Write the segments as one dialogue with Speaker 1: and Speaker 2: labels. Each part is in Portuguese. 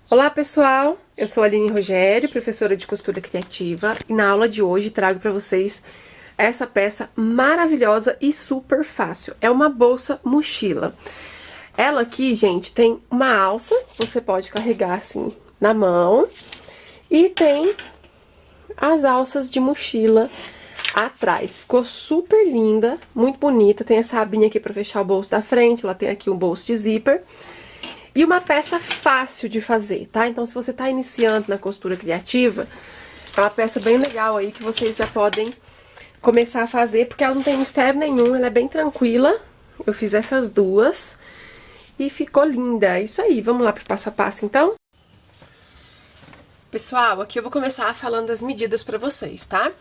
Speaker 1: Olá pessoal, eu sou a Aline Rogério, professora de costura criativa, e na aula de hoje trago para vocês essa peça maravilhosa e super fácil. É uma bolsa mochila. Ela aqui, gente, tem uma alça, você pode carregar assim na mão, e tem as alças de mochila atrás. Ficou super linda, muito bonita. Tem essa abinha aqui para fechar o bolso da frente, ela tem aqui um bolso de zíper. E uma peça fácil de fazer, tá? Então, se você tá iniciando na costura criativa, é uma peça bem legal aí que vocês já podem começar a fazer, porque ela não tem mistério nenhum, ela é bem tranquila. Eu fiz essas duas e ficou linda. É isso aí, vamos lá pro passo a passo, então? Pessoal, aqui eu vou começar falando das medidas pra vocês, tá?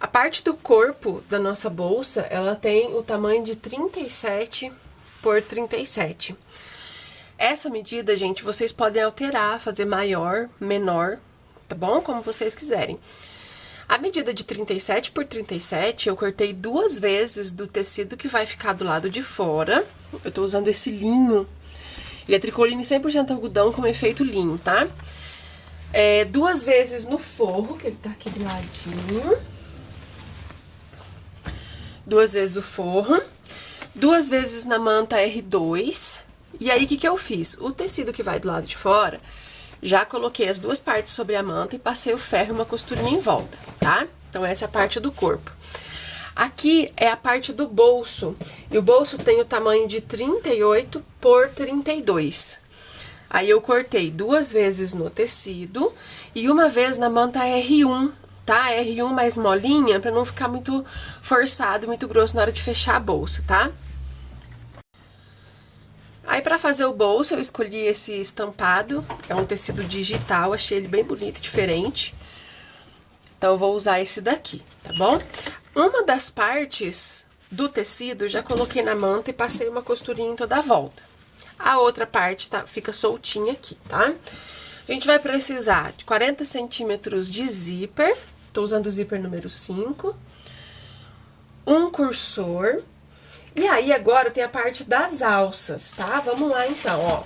Speaker 1: A parte do corpo da nossa bolsa, ela tem o tamanho de 37 por 37. Essa medida, gente, vocês podem alterar, fazer maior, menor, tá bom? Como vocês quiserem. A medida de 37 por 37, eu cortei 2 vezes do tecido que vai ficar do lado de fora. Eu tô usando esse linho. Ele é tricoline 100% algodão com efeito linho, tá? 2 vezes no forro, que ele tá aqui do ladinho. 2 vezes o forro. 2 vezes na manta R2. E aí, o que eu fiz? O tecido que vai do lado de fora, já coloquei as 2 partes sobre a manta e passei o ferro e uma costurinha em volta, tá? Então, essa é a parte do corpo. Aqui é a parte do bolso. E o bolso tem o tamanho de 38 por 32. Aí, eu cortei 2 vezes no tecido e 1 vez na manta R1, tá? R1 mais molinha, pra não ficar muito forçado, muito grosso na hora de fechar a bolsa, tá? Aí, pra fazer o bolso, eu escolhi esse estampado, é um tecido digital, achei ele bem bonito, diferente. Então, eu vou usar esse daqui, tá bom? Uma das partes do tecido, eu já coloquei na manta e passei uma costurinha em toda a volta. A outra parte fica soltinha aqui, tá? A gente vai precisar de 40 centímetros de zíper, tô usando o zíper número 5, um cursor. E aí, agora tem a parte das alças, tá? Vamos lá, então, ó.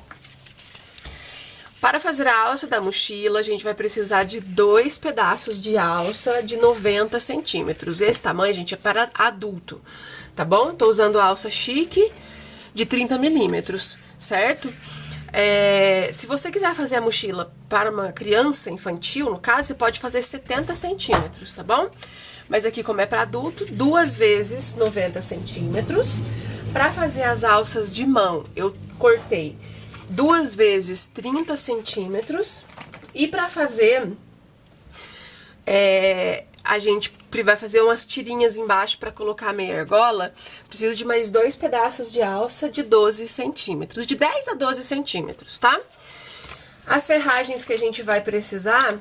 Speaker 1: Para fazer a alça da mochila, a gente vai precisar de 2 pedaços de alça de 90 centímetros. Esse tamanho, gente, é para adulto, tá bom? Tô usando a alça chique de 30 milímetros, certo? Se você quiser fazer a mochila para uma criança infantil, no caso, você pode fazer 70 centímetros, tá bom? Mas aqui, como é para adulto, 2 vezes 90 centímetros. Para fazer as alças de mão, eu cortei 2 vezes 30 centímetros. E para fazer, a gente vai fazer umas tirinhas embaixo para colocar a meia argola. Preciso de mais 2 pedaços de alça de 12 centímetros, de 10 a 12 centímetros, tá? As ferragens que a gente vai precisar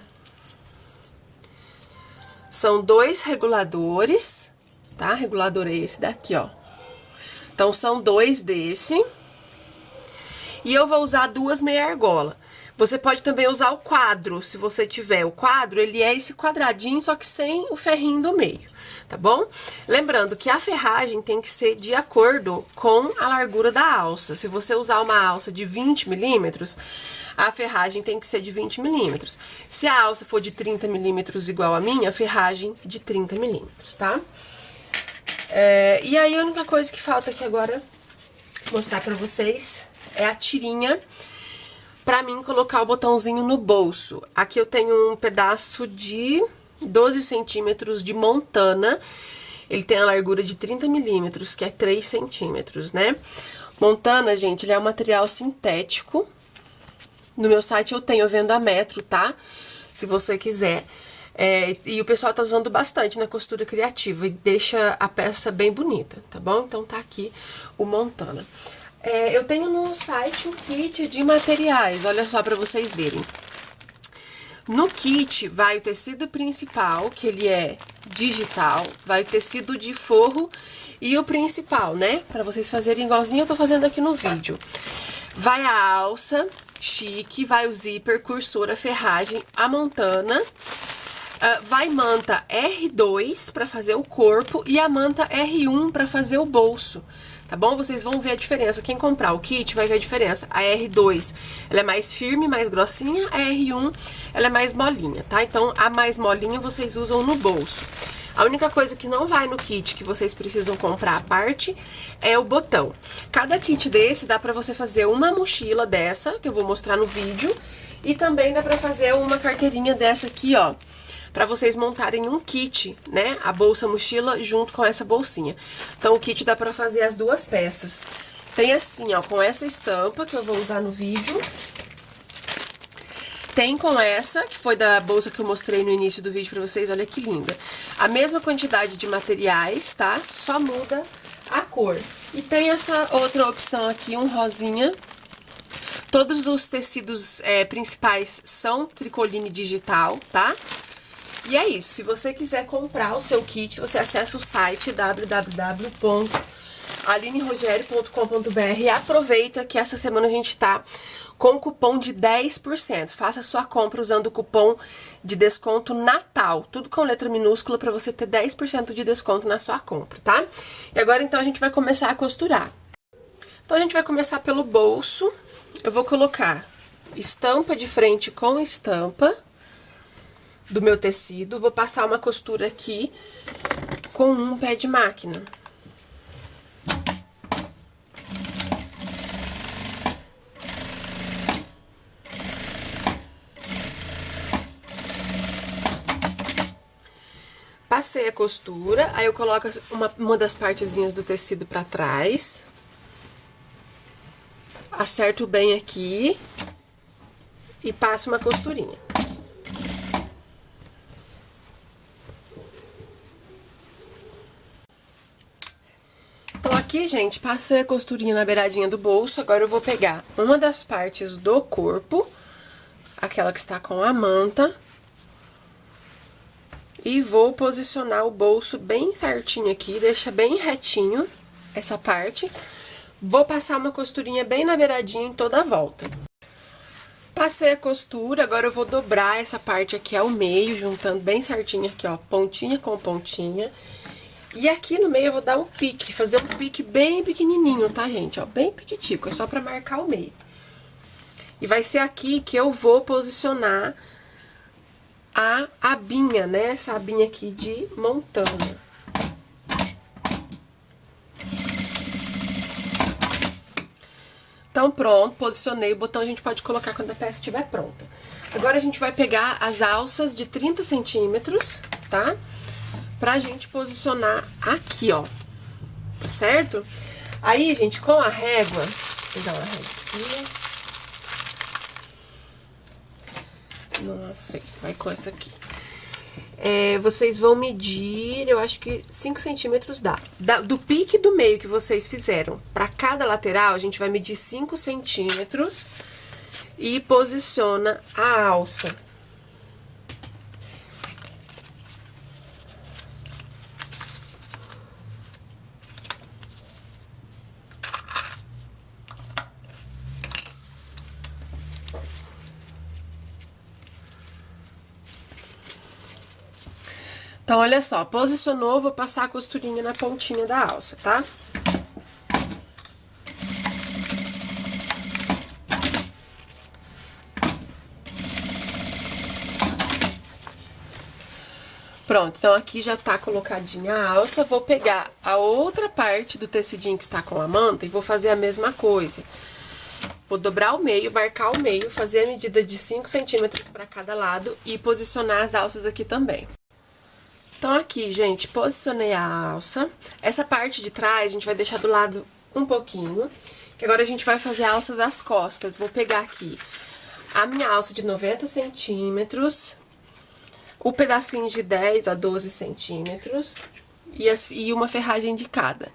Speaker 1: são 2 reguladores, tá? Regulador é esse daqui, ó. Então, são 2 desse. E eu vou usar 2 meia argola. Você pode também usar o quadro, se você tiver. O quadro, ele é esse quadradinho, só que sem o ferrinho do meio, tá bom? Lembrando que a ferragem tem que ser de acordo com a largura da alça. Se você usar uma alça de 20 milímetros, a ferragem tem que ser de 20 milímetros. Se a alça for de 30 milímetros igual a minha, a ferragem de 30 milímetros, tá? E aí, a única coisa que falta aqui agora mostrar pra vocês é a tirinha pra mim colocar o botãozinho no bolso. Aqui eu tenho um pedaço de 12 centímetros de montana. Ele tem a largura de 30 milímetros, que é 3 centímetros, né? Montana, gente, ele é um material sintético. No meu site eu tenho venda a metro, tá? Se você quiser. E o pessoal tá usando bastante na costura criativa e deixa a peça bem bonita, tá bom? Então tá aqui o montana. Eu tenho no site um kit de materiais, olha só pra vocês verem. No kit vai o tecido principal, que ele é digital, vai o tecido de forro e o principal, né? Pra vocês fazerem igualzinho eu tô fazendo aqui no vídeo. Vai a alça chique, vai o zíper, cursor, a ferragem, a montana, vai manta R2 pra fazer o corpo e a manta R1 pra fazer o bolso, tá bom? Vocês vão ver a diferença. Quem comprar o kit vai ver a diferença. A R2, ela é mais firme, mais grossinha. A R1, ela é mais molinha, tá? Então, a mais molinha vocês usam no bolso. A única coisa que não vai no kit, que vocês precisam comprar à parte, é o botão. Cada kit desse dá pra você fazer uma mochila dessa, que eu vou mostrar no vídeo. E também dá pra fazer uma carteirinha dessa aqui, ó. Pra vocês montarem um kit, né? A bolsa mochila junto com essa bolsinha. Então, o kit dá pra fazer as duas peças. Tem assim, ó, com essa estampa, que eu vou usar no vídeo. Tem com essa, que foi da bolsa que eu mostrei no início do vídeo pra vocês, olha que linda. A mesma quantidade de materiais, tá? Só muda a cor. E tem essa outra opção aqui, um rosinha. Todos os tecidos principais são tricoline digital, tá? E é isso, se você quiser comprar o seu kit, você acessa o site www.alinerogerio.com.br e aproveita que essa semana a gente tá com cupom de 10%. Faça sua compra usando o cupom de desconto Natal, tudo com letra minúscula para você ter 10% de desconto na sua compra, tá? E agora então a gente vai começar a costurar. Então a gente vai começar pelo bolso. Eu vou colocar estampa de frente com estampa do meu tecido. Vou passar uma costura aqui com um pé de máquina. Passei a costura, aí eu coloco uma das partezinhas do tecido pra trás. Acerto bem aqui e passo uma costurinha. Então aqui, gente, passei a costurinha na beiradinha do bolso. Agora eu vou pegar uma das partes do corpo, aquela que está com a manta, e vou posicionar o bolso bem certinho aqui, deixa bem retinho essa parte. Vou passar uma costurinha bem na beiradinha em toda a volta. Passei a costura, agora eu vou dobrar essa parte aqui ao meio, juntando bem certinho aqui, ó, pontinha com pontinha. E aqui no meio eu vou dar um pique, fazer um pique bem pequenininho, tá, gente? Ó, bem pititico, é só pra marcar o meio. E vai ser aqui que eu vou posicionar a abinha, né? Essa abinha aqui de montana. Então, pronto, posicionei. O botão a gente pode colocar quando a peça estiver pronta. Agora, a gente vai pegar as alças de 30 centímetros, tá? Pra gente posicionar aqui, ó. Tá certo? Aí, gente, com a régua... Vou pegar uma régua aqui. Nossa, vai com essa aqui. Vocês vão medir, eu acho que 5 centímetros dá. Do pique do meio que vocês fizeram pra cada lateral, a gente vai medir 5 centímetros e posiciona a alça. Então, olha só, posicionou, vou passar a costurinha na pontinha da alça, tá? Pronto, então aqui já tá colocadinha a alça, vou pegar a outra parte do tecidinho que está com a manta e vou fazer a mesma coisa. Vou dobrar o meio, marcar o meio, fazer a medida de 5 centímetros para cada lado e posicionar as alças aqui também. Então, aqui, gente, posicionei a alça. Essa parte de trás, a gente vai deixar do lado um pouquinho. Que agora a gente vai fazer a alça das costas. Vou pegar aqui a minha alça de 90 centímetros. O pedacinho de 10 a 12 centímetros. E uma ferragem de cada,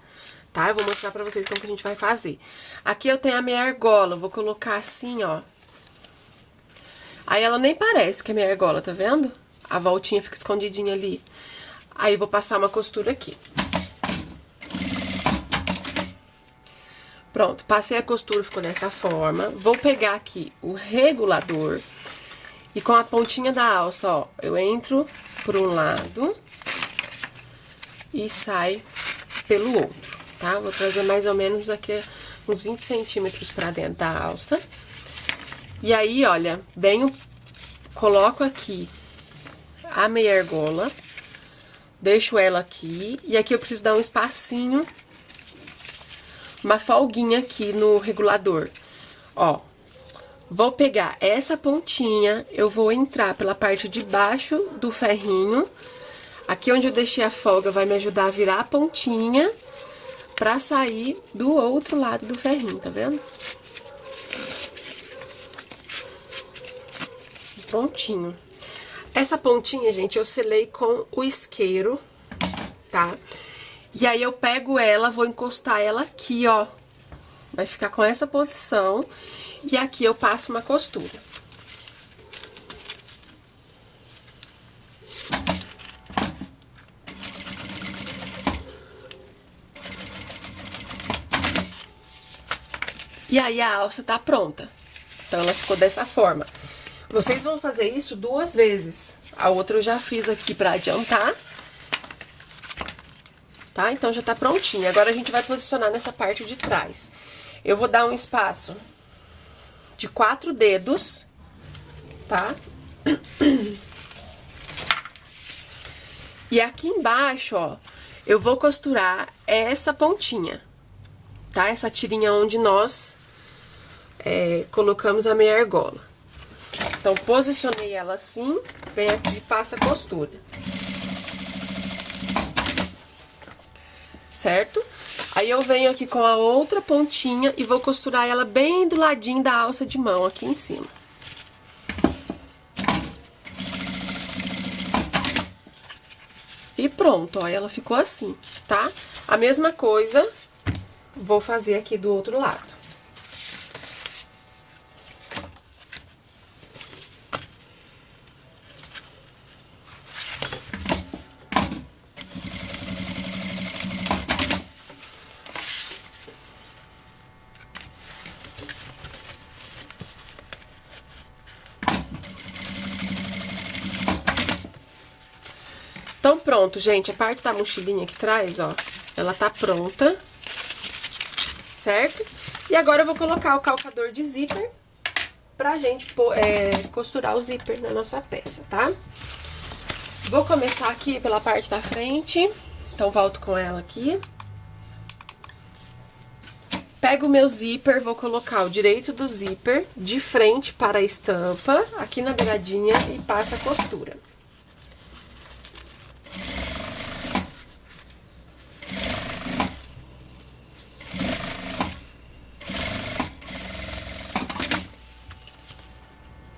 Speaker 1: tá? Eu vou mostrar pra vocês como que a gente vai fazer. Aqui eu tenho a minha argola. Vou colocar assim, ó. Aí ela nem parece que é minha argola, tá vendo? A voltinha fica escondidinha ali. Aí, vou passar uma costura aqui. Pronto, passei a costura, ficou dessa forma. Vou pegar aqui o regulador e com a pontinha da alça, ó, eu entro por um lado e saio pelo outro. tá? Vou trazer mais ou menos aqui uns 20 centímetros pra dentro da alça. E aí, olha, coloco aqui a meia argola, deixo ela aqui, e aqui eu preciso dar um espacinho, uma folguinha aqui no regulador. Ó, vou pegar essa pontinha, eu vou entrar pela parte de baixo do ferrinho. Aqui onde eu deixei a folga vai me ajudar a virar a pontinha pra sair do outro lado do ferrinho, tá vendo? Prontinho. Essa pontinha, gente, eu selei com o isqueiro, tá? E aí eu pego ela, vou encostar ela aqui, ó. Vai ficar com essa posição. E aqui eu passo uma costura. E aí a alça tá pronta. Então ela ficou dessa forma. Vocês vão fazer isso 2 vezes. A outra eu já fiz aqui pra adiantar. Tá? Então já tá prontinha. Agora a gente vai posicionar nessa parte de trás. Eu vou dar um espaço de 4 dedos, tá? E aqui embaixo, ó, eu vou costurar essa pontinha, tá? Essa tirinha onde nós colocamos a meia argola. Então, posicionei ela assim, vem aqui e passa a costura. Certo? Aí eu venho aqui com a outra pontinha e vou costurar ela bem do ladinho da alça de mão, aqui em cima. E pronto, ó, ela ficou assim, tá? A mesma coisa, vou fazer aqui do outro lado. Então, pronto, gente, a parte da mochilinha aqui atrás, ó, ela tá pronta, certo? E agora eu vou colocar o calcador de zíper pra gente costurar o zíper na nossa peça, tá? Vou começar aqui pela parte da frente, então volto com ela aqui. Pego o meu zíper, vou colocar o direito do zíper de frente para a estampa, aqui na beiradinha, e passa a costura.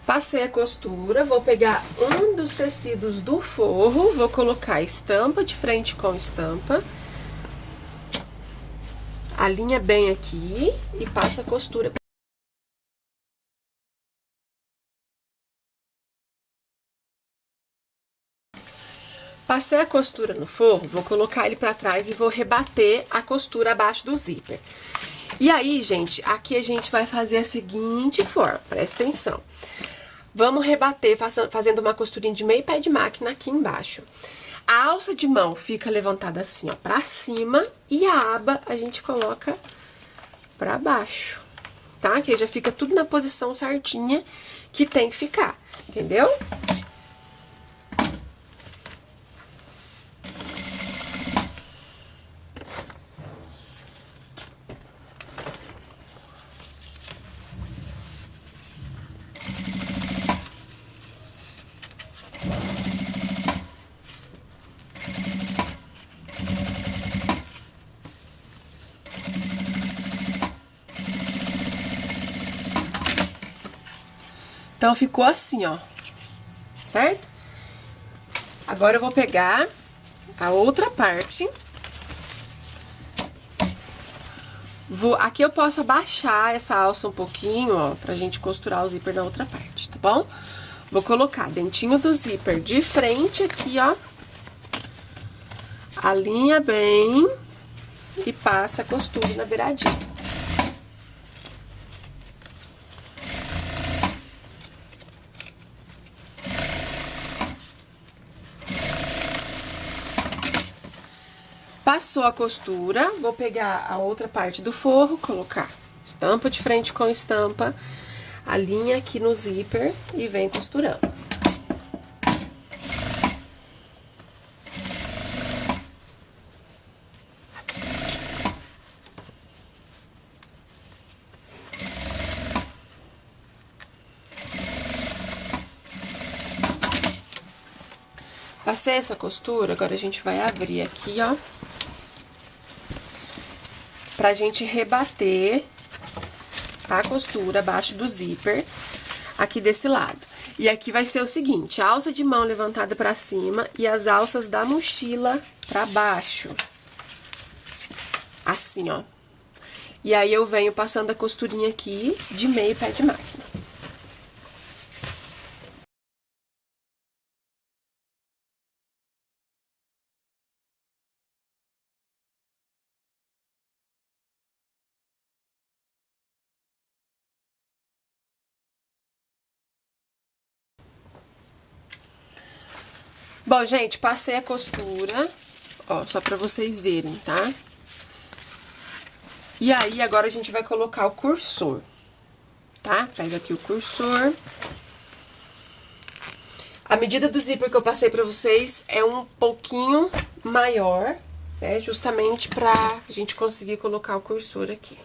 Speaker 1: Passei a costura, vou pegar um dos tecidos do forro, vou colocar estampa de frente com estampa, alinha bem aqui e passa a costura. Passei a costura no forro, vou colocar ele pra trás e vou rebater a costura abaixo do zíper. E aí, gente, aqui a gente vai fazer a seguinte forma, presta atenção. Vamos rebater fazendo uma costurinha de meio pé de máquina aqui embaixo. A alça de mão fica levantada assim, ó, pra cima, e a aba a gente coloca pra baixo, tá? Que aí já fica tudo na posição certinha que tem que ficar, entendeu? Então, ficou assim, ó, certo? Agora, eu vou pegar a outra parte. Aqui eu posso abaixar essa alça um pouquinho, ó, pra gente costurar o zíper na outra parte, tá bom? Vou colocar dentinho do zíper de frente aqui, ó. Alinha bem e passa a costura na beiradinha. Passou a costura, vou pegar a outra parte do forro, colocar estampa de frente com estampa, a linha aqui no zíper e vem costurando. Passei essa costura, agora a gente vai abrir aqui, ó. Pra gente rebater a costura abaixo do zíper, aqui desse lado. E aqui vai ser o seguinte, a alça de mão levantada pra cima e as alças da mochila pra baixo. Assim, ó. E aí, eu venho passando a costurinha aqui de meio pé de máquina. Bom, gente, passei a costura, ó, só pra vocês verem, tá? E aí, agora a gente vai colocar o cursor, tá? Pega aqui o cursor. A medida do zíper que eu passei pra vocês é um pouquinho maior, né? Justamente pra gente conseguir colocar o cursor aqui.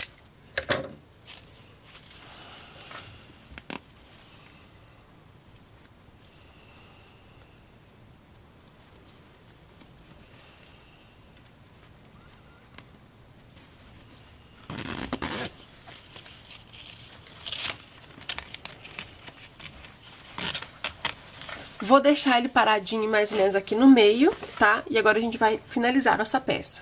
Speaker 1: Vou deixar ele paradinho mais ou menos aqui no meio, tá? E agora a gente vai finalizar nossa peça.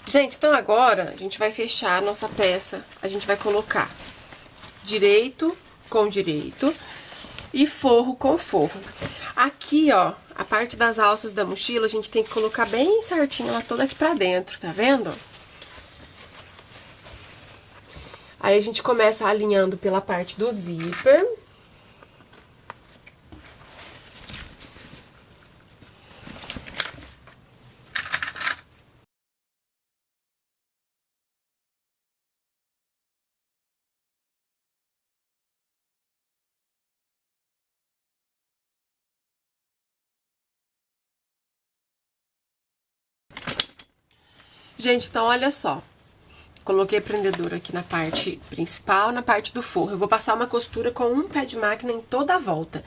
Speaker 1: Gente, então agora a gente vai fechar a nossa peça. A gente vai colocar direito com direito e forro com forro. Aqui, ó, a parte das alças da mochila, a gente tem que colocar bem certinho ela toda aqui pra dentro, tá vendo? Aí a gente começa alinhando pela parte do zíper. Gente, então olha só. Coloquei prendedor aqui na parte principal, na parte do forro. Eu vou passar uma costura com um pé de máquina em toda a volta.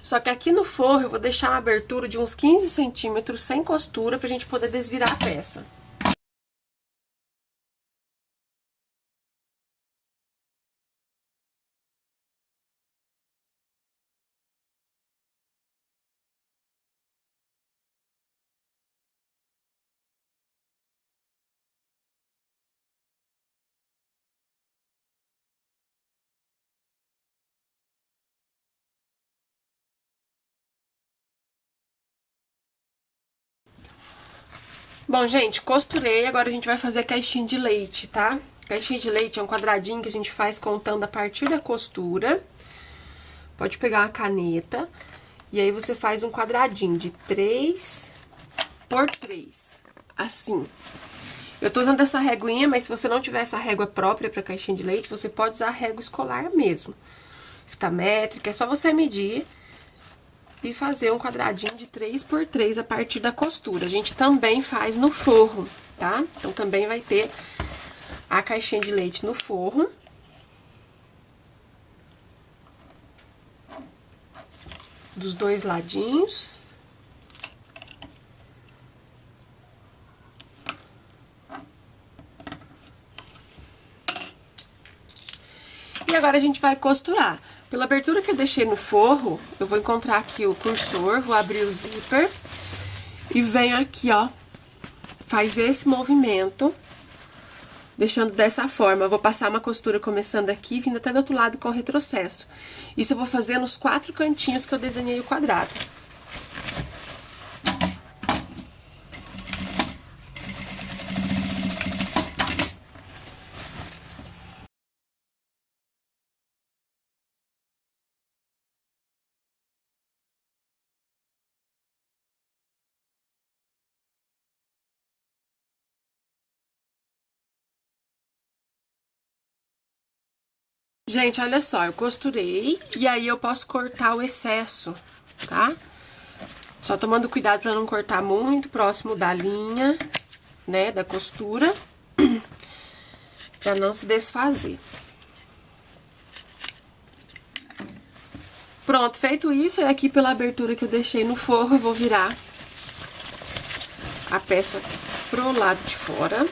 Speaker 1: Só que aqui no forro eu vou deixar uma abertura de uns 15 centímetros sem costura pra gente poder desvirar a peça. Bom, gente, costurei, agora a gente vai fazer a caixinha de leite, tá? Caixinha de leite é um quadradinho que a gente faz contando a partir da costura. Pode pegar uma caneta e aí você faz um quadradinho de 3 por 3, assim. Eu tô usando essa réguinha, mas se você não tiver essa régua própria pra caixinha de leite, você pode usar a régua escolar mesmo. Fita métrica, é só você medir e fazer um quadradinho de 3 por 3 a partir da costura. A gente também faz no forro, tá? Então, também vai ter a caixinha de leite no forro. Dos dois ladinhos. E agora a gente vai costurar. Pela abertura que eu deixei no forro, eu vou encontrar aqui o cursor, vou abrir o zíper e venho aqui, ó, faz esse movimento, deixando dessa forma. Eu vou passar uma costura começando aqui, vindo até do outro lado com retrocesso. Isso eu vou fazer nos 4 cantinhos que eu desenhei o quadrado. Gente, olha só, eu costurei e aí eu posso cortar o excesso, tá? Só tomando cuidado pra não cortar muito próximo da linha, né, da costura, pra não se desfazer. Pronto, feito isso, é aqui pela abertura que eu deixei no forro, eu vou virar a peça pro lado de fora.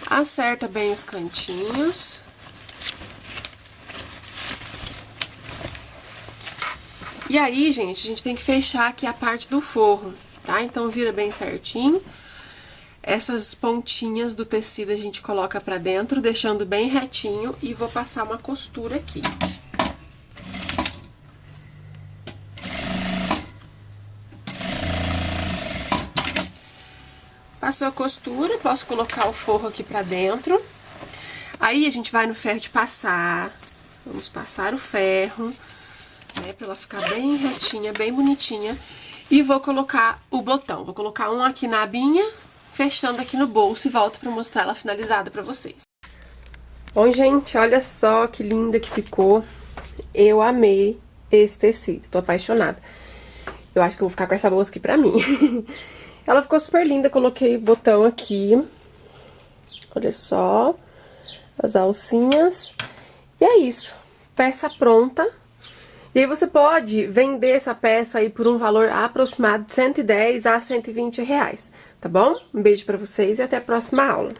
Speaker 1: Acerta bem os cantinhos. E aí, gente, a gente tem que fechar aqui a parte do forro, tá? Então, vira bem certinho. Essas pontinhas do tecido a gente coloca pra dentro, deixando bem retinho, e vou passar uma costura aqui. Passou a costura, posso colocar o forro aqui pra dentro. Aí, a gente vai no ferro de passar. Vamos passar o ferro, né, pra ela ficar bem retinha, bem bonitinha. E vou colocar o botão. Vou colocar um aqui na abinha, fechando aqui no bolso, e volto pra mostrar ela finalizada pra vocês. Bom, gente, olha só que linda que ficou. Eu amei esse tecido, tô apaixonada. Eu acho que eu vou ficar com essa bolsa aqui pra mim. Ela ficou super linda, coloquei o botão aqui. Olha só, as alcinhas. E é isso, peça pronta. E aí você pode vender essa peça aí por um valor aproximado de R$110 a R$120, tá bom? Um beijo pra vocês e até a próxima aula.